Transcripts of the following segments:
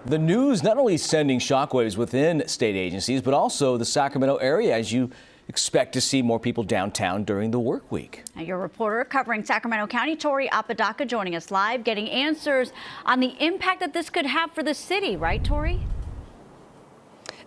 The news not only sending shockwaves within state agencies, but also the Sacramento area as you expect to see more people downtown during the work week. Now, your reporter covering Sacramento County, Tori Apodaca, joining us live, getting answers on the impact that this could have for the city. Right, Tori?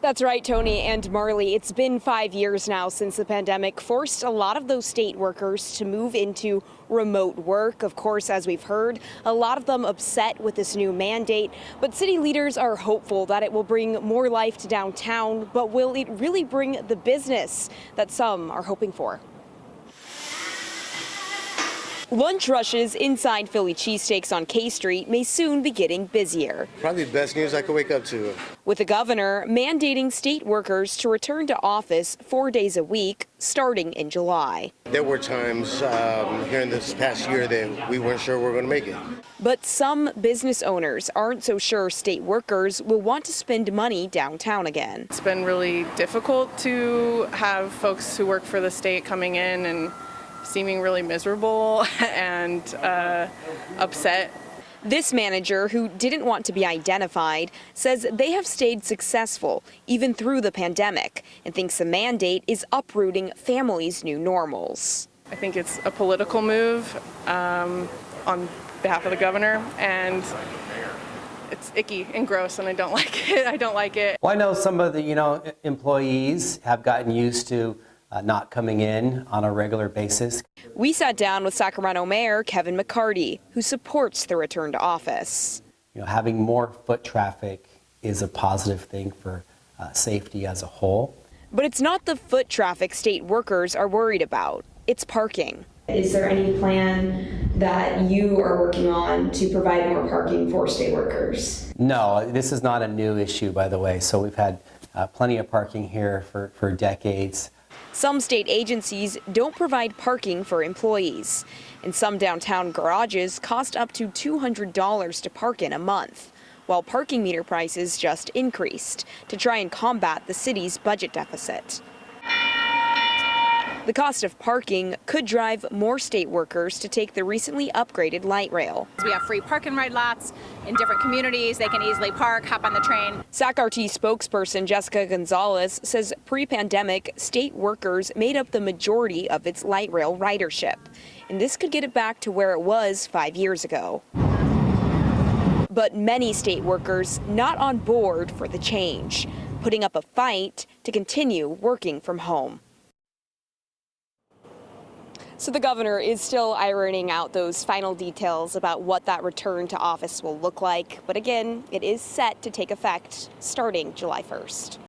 That's right, Tony and Marley. It's been 5 years now since the pandemic forced a lot of those state workers to move into remote work. Of course, as we've heard, a lot of them upset with this new mandate. But city leaders are hopeful that it will bring more life to downtown. But will it really bring the business that some are hoping for? Lunch rushes inside Philly cheesesteaks on K Street may soon be getting busier. Probably the best news I could wake up to. With the governor mandating state workers to return to office 4 days a week starting in July. There were times here in this past year that we weren't sure we were going to make it. But some business owners aren't so sure state workers will want to spend money downtown again. It's been really difficult to have folks who work for the state coming in and seeming really miserable and upset. This manager, who didn't want to be identified, says they have stayed successful even through the pandemic and thinks the mandate is uprooting families' new normals. I think it's a political move on behalf of the governor, and it's icky and gross, and I don't like it. I don't like it. Well, I know some of the employees have gotten used to not coming in on a regular basis. We sat down with Sacramento Mayor Kevin McCarty, who supports the return to office. Having more foot traffic is a positive thing for safety as a whole. But it's not the foot traffic state workers are worried about. It's parking. Is there any plan that you are working on to provide more parking for state workers? No, this is not a new issue, by the way. So we've had plenty of parking here for decades. Some state agencies don't provide parking for employees, and some downtown garages cost up to $200 to park in a month, while parking meter prices just increased to try and combat the city's budget deficit. The cost of parking could drive more state workers to take the recently upgraded light rail. We have free park and ride lots in different communities. They can easily park, hop on the train. SacRT spokesperson Jessica Gonzalez says pre-pandemic, state workers made up the majority of its light rail ridership, and this could get it back to where it was 5 years ago. But many state workers not on board for the change, putting up a fight to continue working from home. So the governor is still ironing out those final details about what that return to office will look like. But again, it is set to take effect starting July 1st.